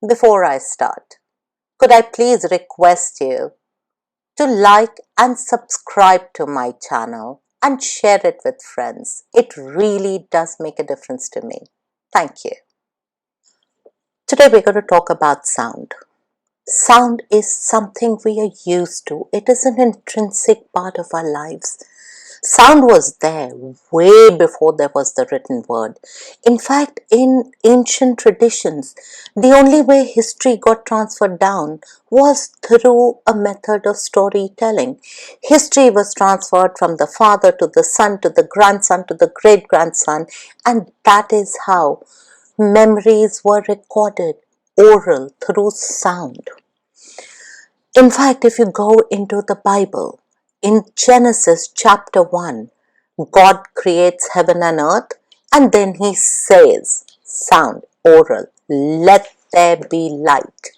Before I start, could I please request you to like and subscribe to my channel and share it with friends. It really does make a difference to me. Thank you. Today we're going to talk about sound. Sound is something we are used to. It is an intrinsic part of our lives. Sound was there way before there was the written word. In fact, in ancient traditions, the only way history got transferred down was through a method of storytelling. History was transferred from the father to the son to the grandson to the great-grandson, and that is how memories were recorded, oral, through sound. In fact, if you go into the Bible, in Genesis chapter 1, God creates heaven and earth, and then he says, sound, oral, let there be light.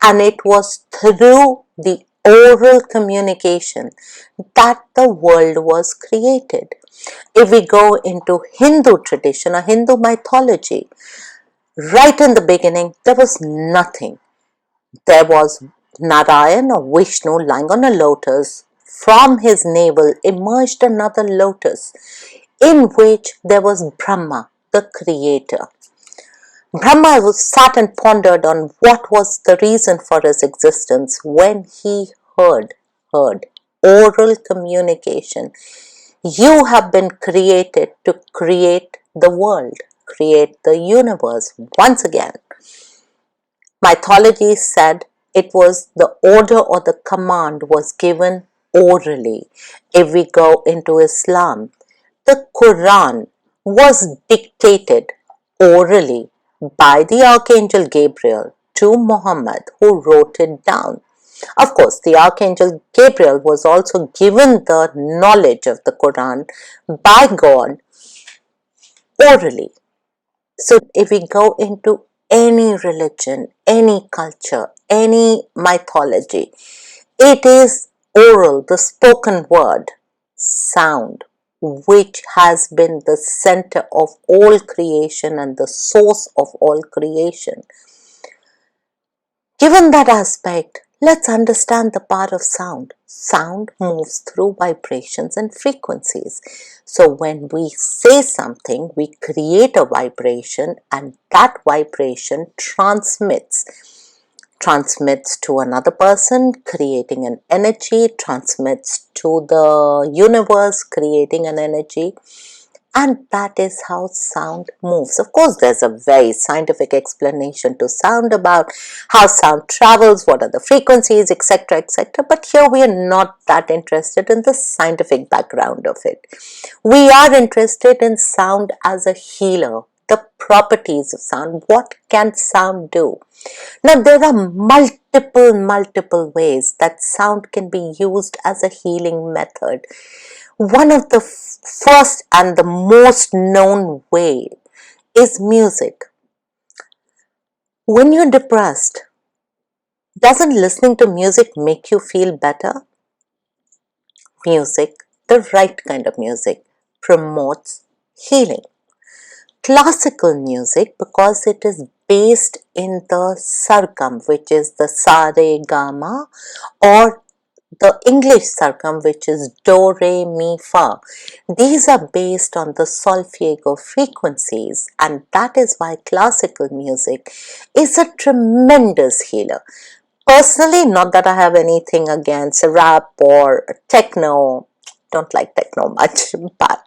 And it was through the oral communication that the world was created. If we go into Hindu tradition or Hindu mythology, right in the beginning, there was nothing. There was Narayan or Vishnu lying on a lotus. From his navel emerged another lotus, in which there was Brahma, the creator. Brahma sat and pondered on what was the reason for his existence when he heard oral communication. You have been created to create the world, create the universe once again. Mythology said it was the order or the command was given orally. If we go into Islam, the Quran was dictated orally by the Archangel Gabriel to Muhammad, who wrote it down. Of course, the Archangel Gabriel was also given the knowledge of the Quran by God orally. So if we go into any religion, any culture, any mythology, it is oral, the spoken word, sound, which has been the center of all creation and the source of all creation. Given that aspect, let's understand the power of sound. Sound moves through vibrations and frequencies. So when we say something, we create a vibration, and that vibration transmits to another person, creating an energy, transmits to the universe, creating an energy. And that is how sound moves. Of course, there's a very scientific explanation to sound about how sound travels, what are the frequencies, etc., etc. But here we are not that interested in the scientific background of it. We are interested in sound as a healer, the properties of sound. What can sound do? Now, there are multiple ways that sound can be used as a healing method. One of the first and the most known way is music. When you're depressed, doesn't listening to music make you feel better? Music, the right kind of music, promotes healing. Classical music, because it is based in the sargam, which is the sa re ga ma, or the English sargam, which is do, re, mi, fa. These are based on the solfeggio frequencies, and that is why classical music is a tremendous healer. Personally, not that I have anything against rap or techno, don't like techno much, but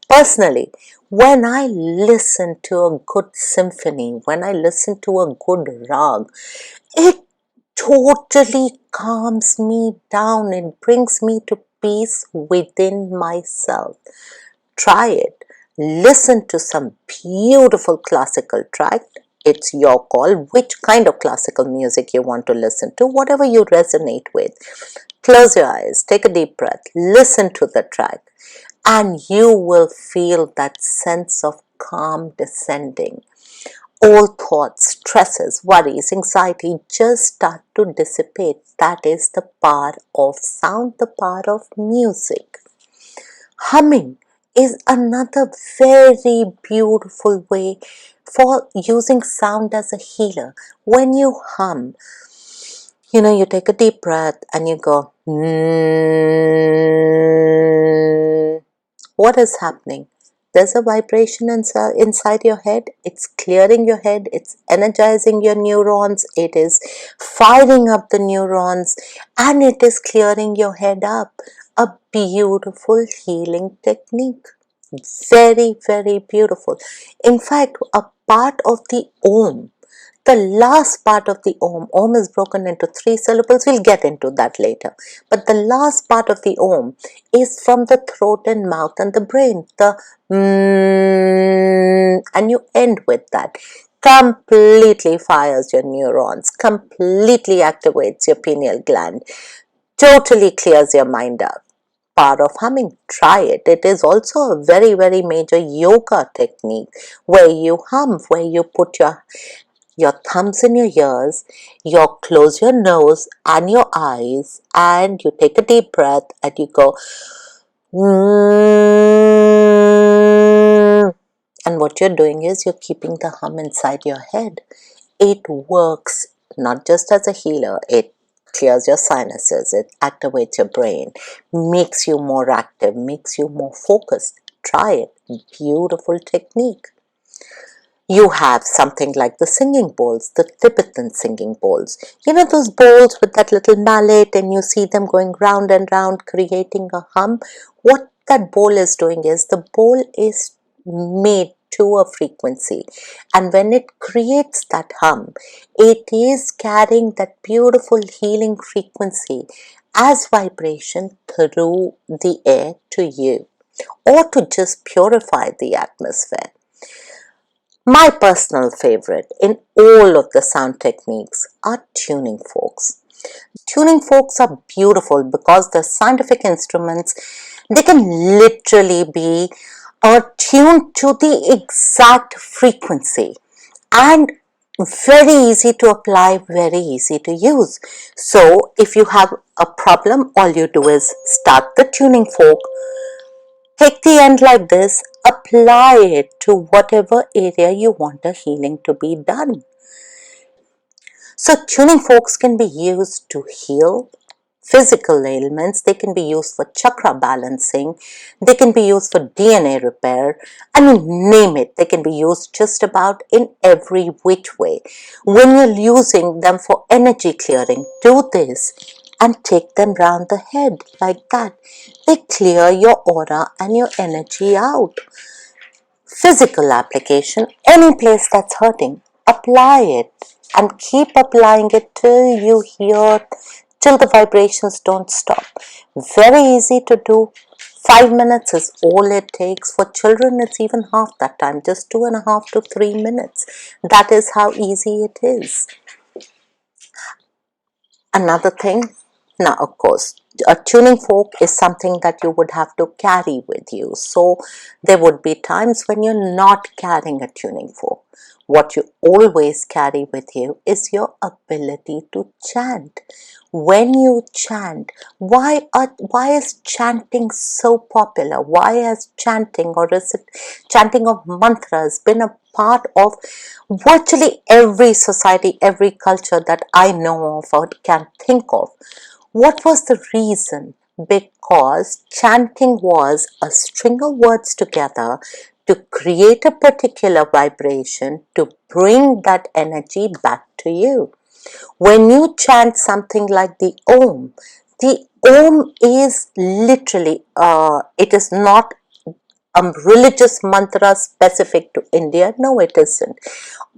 personally, when I listen to a good symphony, when I listen to a good rag, it totally calms me down. It brings me to peace within myself. Try it. Listen to some beautiful classical track. It's your call which kind of classical music you want to listen to, whatever you resonate with. Close your eyes, take a deep breath, listen to the track, and you will feel that sense of calm descending. All thoughts, stresses, worries, anxiety just start to dissipate. That is the power of sound, the power of music. Humming is another very beautiful way for using sound as a healer. When you hum, you take a deep breath and you go, what is happening? There's a vibration inside your head. It's clearing your head. It's energizing your neurons. It is firing up the neurons and it is clearing your head up. A beautiful healing technique. Very, very beautiful. In fact, a part of the Om, the last part of the Om is broken into 3 syllables. We'll get into that later. But the last part of the Om is from the throat and mouth and the brain. The and you end with that. Completely fires your neurons, completely activates your pineal gland, totally clears your mind up. Power of humming. Try it. It is also a very, very major yoga technique where you hum, where you put your thumbs in your ears, you close your nose and your eyes, and you take a deep breath and you go, and what you're doing is you're keeping the hum inside your head. It works not just as a healer, it clears your sinuses, it activates your brain, makes you more active, makes you more focused. Try it. Beautiful technique. You have something like the singing bowls, the Tibetan singing bowls. Those bowls with that little mallet and you see them going round and round creating a hum. What that bowl is doing is the bowl is made to a frequency, and when it creates that hum, it is carrying that beautiful healing frequency as vibration through the air to you, or to just purify the atmosphere. My personal favorite in all of the sound techniques are tuning forks. Tuning forks are beautiful because the scientific instruments, they can literally be tuned to the exact frequency and very easy to apply, very easy to use. So if you have a problem, all you do is start the tuning fork, take the end like this, apply it to whatever area you want the healing to be done. So tuning forks can be used to heal physical ailments, they can be used for chakra balancing, they can be used for DNA repair, I mean, name it, they can be used just about in every which way. When you're using them for energy clearing, do this and take them round the head like that. They clear your aura and your energy out. Physical application, any place that's hurting, apply it and keep applying it till the vibrations don't stop. Very easy to do. 5 minutes is all it takes. For children, it's even half that time, just 2.5 to 3 minutes. That is how easy it is. Another thing, now of course, a tuning fork is something that you would have to carry with you. So there would be times when you're not carrying a tuning fork. What you always carry with you is your ability to chant. When you chant, why is chanting so popular? Why has chanting, or is it chanting of mantras, been a part of virtually every society, every culture that I know of or can think of? What was the reason? Because chanting was a string of words together to create a particular vibration to bring that energy back to you. When you chant something like the Om is literally, it is not a religious mantra specific to India. No, it isn't.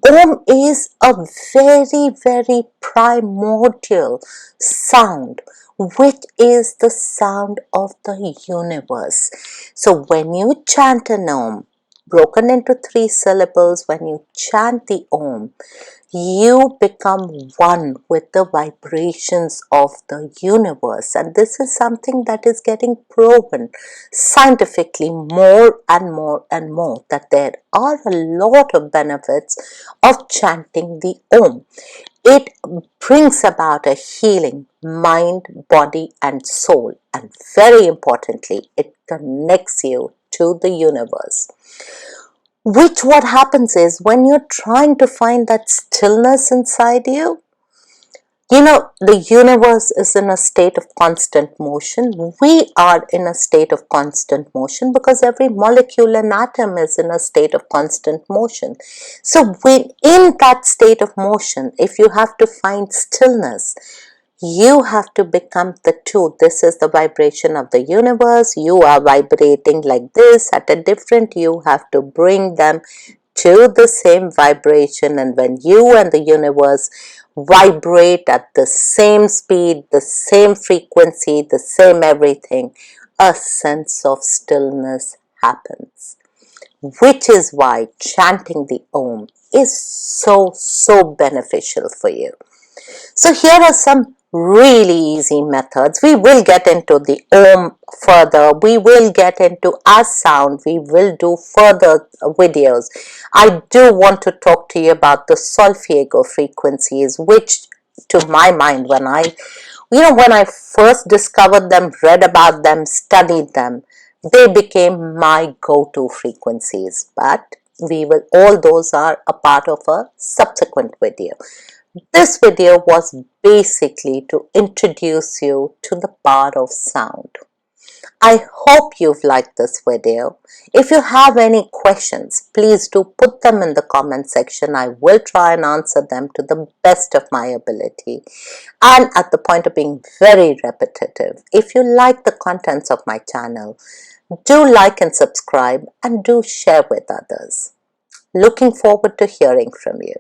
Om is a very, very primordial sound, which is the sound of the universe. So when you chant an Om, broken into 3 syllables, when you chant the Om, you become one with the vibrations of the universe, and this is something that is getting proven scientifically more and more and more, that there are a lot of benefits of chanting the Om. It brings about a healing mind, body and soul, and very importantly, it connects you to the universe. Which what happens is when you're trying to find that stillness inside you, the universe is in a state of constant motion. We are in a state of constant motion because every molecule and atom is in a state of constant motion. So in that state of motion, if you have to find stillness, you have to become the two. This is the vibration of the universe. You are vibrating like this at a different. You have to bring them to the same vibration, and when you and the universe vibrate at the same speed, the same frequency, the same everything, a sense of stillness happens, which is why chanting the Om is so beneficial for you. So here are some really easy methods. We will get into the Om further. We will get into our sound. We will do further videos. I do want to talk to you about the solfeggio frequencies, which to my mind, when I first discovered them, read about them, studied them, they became my go-to frequencies. But all those are a part of a subsequent video. This video was basically to introduce you to the power of sound. I hope you've liked this video. If you have any questions, please do put them in the comment section. I will try and answer them to the best of my ability. And at the point of being very repetitive, if you like the contents of my channel, do like and subscribe and do share with others. Looking forward to hearing from you.